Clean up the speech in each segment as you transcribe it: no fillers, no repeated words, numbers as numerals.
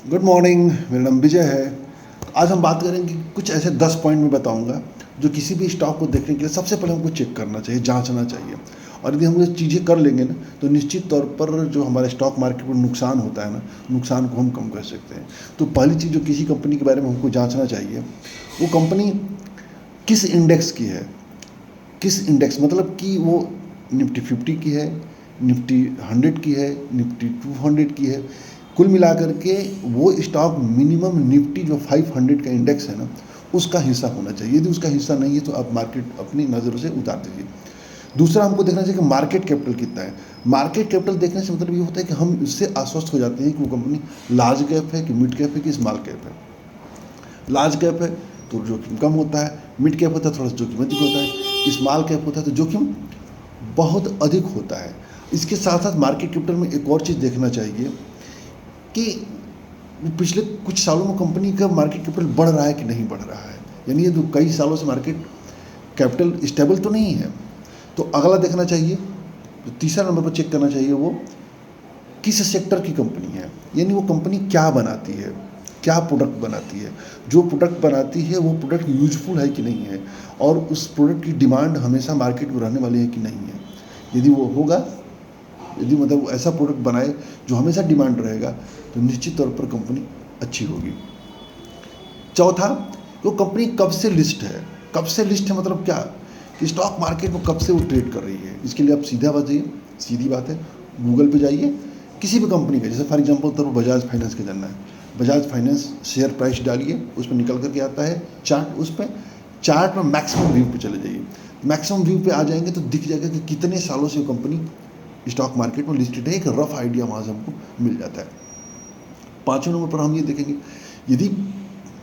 Good morning. मेरा नाम विजय है। आज हम बात करेंगे, कुछ ऐसे 10 पॉइंट मैं बताऊंगा जो किसी भी स्टॉक को देखने के लिए सबसे पहले हमको चेक करना चाहिए, जांचना चाहिए। और यदि हम ये चीज़ें कर लेंगे ना, तो निश्चित तौर पर जो हमारे स्टॉक मार्केट में नुकसान होता है ना, नुकसान को हम कम कर सकते हैं। तो पहली चीज़ जो किसी कंपनी के बारे में हमको जांचना चाहिए, वो कंपनी किस इंडेक्स की है। किस इंडेक्स मतलब कि वो निफ्टी 50 की है, निफ्टी 100 की है, निफ्टी 200 की है। कुल मिलाकर के वो स्टॉक मिनिमम निफ्टी जो 500 का इंडेक्स है ना, उसका हिस्सा होना चाहिए। यदि उसका हिस्सा नहीं है तो आप मार्केट अपनी नज़रों से उतार दीजिए। दूसरा, हमको देखना चाहिए कि मार्केट कैपिटल कितना है। मार्केट कैपिटल देखने से मतलब ये होता है कि हम इससे आश्वस्त हो जाते हैं कि वो कंपनी लार्ज कैप है कि मिड कैप है कि स्मॉल कैप है। लार्ज कैप है तो जोखिम कम होता है, मिड कैप होता है थोड़ा सा जोखिम अधिक होता है, स्मॉल कैप होता है तो जोखिम बहुत अधिक होता है। इसके साथ साथ मार्केट कैपिटल में एक और चीज़ देखना चाहिए कि पिछले कुछ सालों में कंपनी का मार्केट कैपिटल बढ़ रहा है कि नहीं बढ़ रहा है। यानी ये जो कई सालों से मार्केट कैपिटल स्टेबल तो नहीं है। तो अगला देखना चाहिए, जो तीसरा नंबर पर चेक करना चाहिए, वो किस सेक्टर की कंपनी है। यानी वो कंपनी क्या बनाती है, क्या प्रोडक्ट बनाती है। जो प्रोडक्ट बनाती है वो प्रोडक्ट यूजफुल है कि नहीं है, और उस प्रोडक्ट की डिमांड हमेशा मार्केट में रहने वाली है कि नहीं है। यदि वो होगा, यदि मतलब ऐसा प्रोडक्ट बनाए जो हमेशा डिमांड रहेगा, तो निश्चित तौर पर कंपनी अच्छी होगी। चौथा, वो कंपनी कब से लिस्ट है। कब से लिस्ट है मतलब क्या, कि स्टॉक मार्केट में कब से वो ट्रेड कर रही है। इसके लिए आप सीधी बात है, गूगल पे जाइए, किसी भी कंपनी का, जैसे फॉर एग्जांपल तो बजाज फाइनेंस का जानना है, बजाज फाइनेंस शेयर प्राइस डालिए, उस पर निकल करके आता है चार्ट। उस पर चार्ट में मैक्सिमम व्यू पे चले जाइए। मैक्सिमम व्यू पे आ जाएंगे तो दिख जाएगा कि कितने सालों से वो कंपनी स्टॉक मार्केट में लिस्टेड है। एक रफ आइडिया वहाँ से हमको मिल जाता है। पाँचवें नंबर पर हम ये देखेंगे, यदि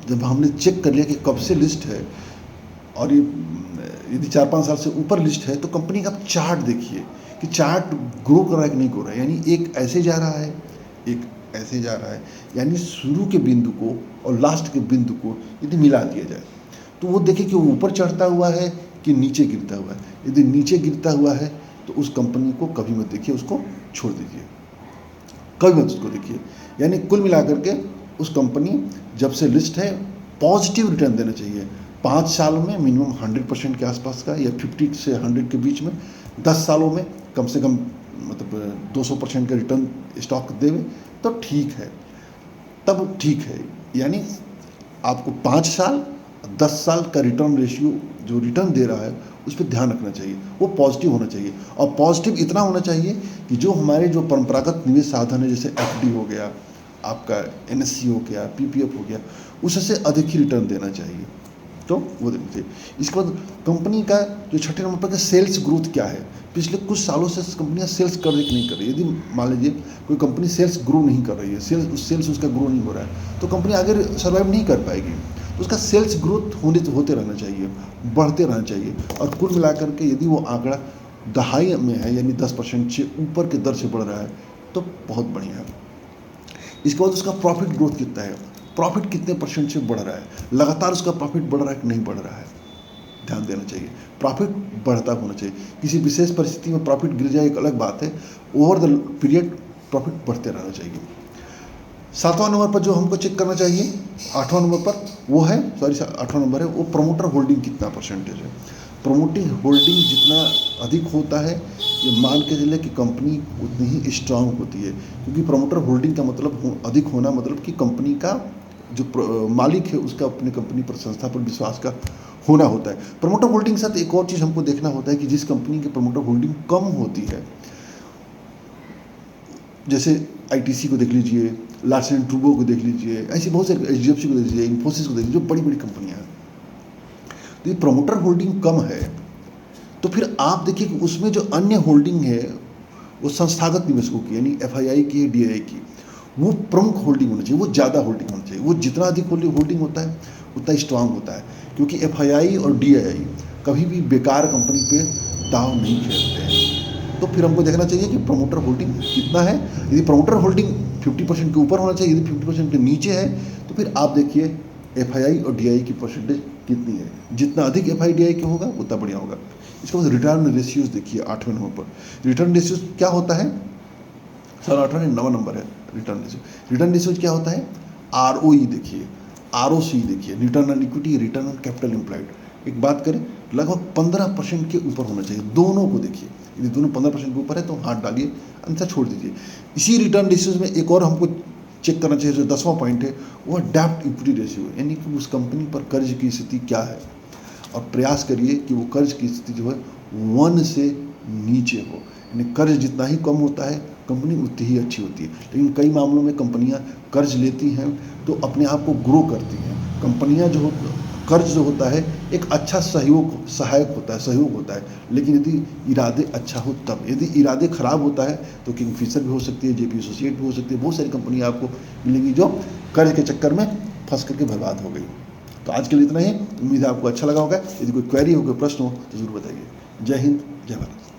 जब हमने चेक कर लिया कि कब से लिस्ट है और ये यदि 4-5 साल से ऊपर लिस्ट है, तो कंपनी का आप चार्ट देखिए कि चार्ट ग्रो कर रहा है कि नहीं ग्रो रहा है। यानी एक ऐसे जा रहा है, एक ऐसे जा रहा है। यानी शुरू के बिंदु को और लास्ट के बिंदु को यदि मिला दिया जाए, तो वो देखिए कि वो ऊपर चढ़ता हुआ है कि नीचे गिरता हुआ है। यदि नीचे गिरता हुआ है तो उस कंपनी को कभी मत देखिए, उसको छोड़ दीजिए, कभी मत उसको देखिए। यानी कुल मिलाकर के उस कंपनी जब से लिस्ट है, पॉजिटिव रिटर्न देना चाहिए। 5 सालों में मिनिमम 100% के आसपास का, या 50 से 100 के बीच में। 10 सालों में कम से कम मतलब 200% का रिटर्न स्टॉक देवे तो ठीक है, तब ठीक है। यानी आपको 5 साल 10 साल का रिटर्न रेशियो जो रिटर्न दे रहा है, उस पर ध्यान रखना चाहिए, वो पॉजिटिव होना चाहिए। और पॉजिटिव इतना होना चाहिए कि जो हमारे जो परंपरागत निवेश साधन है, जैसे एफडी हो गया, आपका एनएससी हो गया, पीपीएफ हो गया, उससे अधिक ही रिटर्न देना चाहिए। तो वो देखना चाहिए। इसके बाद कंपनी का जो छठे नंबर पर सेल्स ग्रोथ क्या है। पिछले कुछ सालों से कंपनियां सेल्स कर रही कि नहीं कर रही। यदि मान लीजिए कोई कंपनी सेल्स ग्रो नहीं कर रही है, सेल्स उसका ग्रो नहीं हो रहा है, तो कंपनी आगे सर्वाइव नहीं कर पाएगी। तो उसका सेल्स ग्रोथ होते रहना चाहिए, बढ़ते रहना चाहिए। और कुल मिलाकर के यदि वो आंकड़ा दहाई में है, यानी 10% से ऊपर के दर से बढ़ रहा है, तो बहुत बढ़िया है। इसके बाद उसका प्रॉफिट ग्रोथ कितना है, प्रॉफिट कितने परसेंट से बढ़ रहा है, लगातार उसका प्रॉफिट बढ़ रहा है कि नहीं बढ़ रहा है, ध्यान देना चाहिए। प्रॉफिट बढ़ता होना चाहिए। किसी विशेष परिस्थिति में प्रॉफिट गिर जाए एक अलग बात है, ओवर द पीरियड प्रॉफिट बढ़ते रहना चाहिए। 7वां नंबर पर जो हमको चेक करना चाहिए, 8वां नंबर पर वो है, 8वां नंबर है वो प्रमोटर होल्डिंग कितना परसेंटेज है। प्रमोटिंग होल्डिंग जितना अधिक होता है, ये मान के चले कि कंपनी उतनी ही स्ट्रांग होती है। क्योंकि प्रमोटर होल्डिंग का मतलब अधिक होना, मतलब कि कंपनी का जो मालिक है उसका अपनी कंपनी पर, संस्था पर विश्वास का होना होता है। प्रमोटर होल्डिंग के साथ एक और चीज़ हमको देखना होता है कि जिस कंपनी की प्रमोटर होल्डिंग कम होती है, जैसे आईटीसी को देख लीजिए, लार्सन एंड टूब्रो को देख लीजिए, ऐसी बहुत सारी, एचडीएफसी को देख लीजिए, इन्फोसिस को देख लीजिए, जो बड़ी बड़ी कंपनियां हैं, तो ये प्रमोटर होल्डिंग कम है। तो फिर आप देखिए कि उसमें जो अन्य होल्डिंग है वो संस्थागत निवेशकों की, यानी एफआईआई की, डीआईआई की, वो प्रमुख होल्डिंग होनी चाहिए, वो ज़्यादा होल्डिंग होनी चाहिए। वो जितना अधिक होल्डिंग होता है उतना स्ट्रांग होता है। क्योंकि एफआईआई और डीआईआई कभी भी बेकार कंपनी पे दाव नहीं खेलते हैं। तो फिर हमको देखना चाहिए कि प्रमोटर होल्डिंग कितना है। यदि प्रमोटर होल्डिंग 50% के ऊपर होना चाहिए, यदि 50% के नीचे है तो फिर आप देखिए एफआईआई और डीआई की परसेंटेज कितनी है। जितना अधिक एफआई डीआई के होगा उतना बढ़िया होगा। इसके बाद रिटर्न रेशियोज देखिए 8वें नंबर पर। रिटर्न रेशियोज क्या होता है, सर 8वां 9वां नंबर है रिटर्न रेशियो। रिटर्न रेशियोज क्या होता है, ROE देखिए, ROC देखिए, return on equity, return on capital employed, एक बात करें लगभग 15% के ऊपर होना चाहिए। दोनों को देखिए, यदि दोनों 15% के ऊपर है तो हाथ डालिए, अन्यथा छोड़ दीजिए। इसी रिटर्न रेशियोज में एक और हमको चेक करना चाहिए, जो 10वां पॉइंट है वो डेब्ट इक्विटी रेशियो, यानी कि उस कंपनी पर कर्ज की स्थिति क्या है, और प्रयास करिए कि वो कर्ज की स्थिति जो है 1 से नीचे हो। यानी कर्ज जितना ही कम होता है कंपनी उतनी ही अच्छी होती है। लेकिन कई मामलों में कंपनियां कर्ज लेती हैं तो अपने आप को ग्रो करती हैं। कंपनियां जो कर्ज जो होता है एक अच्छा सहायक होता है, लेकिन यदि इरादे अच्छा हो तब। यदि इरादे खराब होता है तो किंगफिशर भी हो सकती है, जेपी एसोसिएट भी हो सकती है, बहुत सारी कंपनियां आपको मिलेंगी जो कर्ज के चक्कर में फंस करके बर्बाद हो गई। तो आज के लिए इतना ही, उम्मीद है आपको अच्छा लगा होगा। यदि कोई क्वेरी हो, कोई प्रश्न हो तो जरूर बताइए। जय हिंद, जय भारत।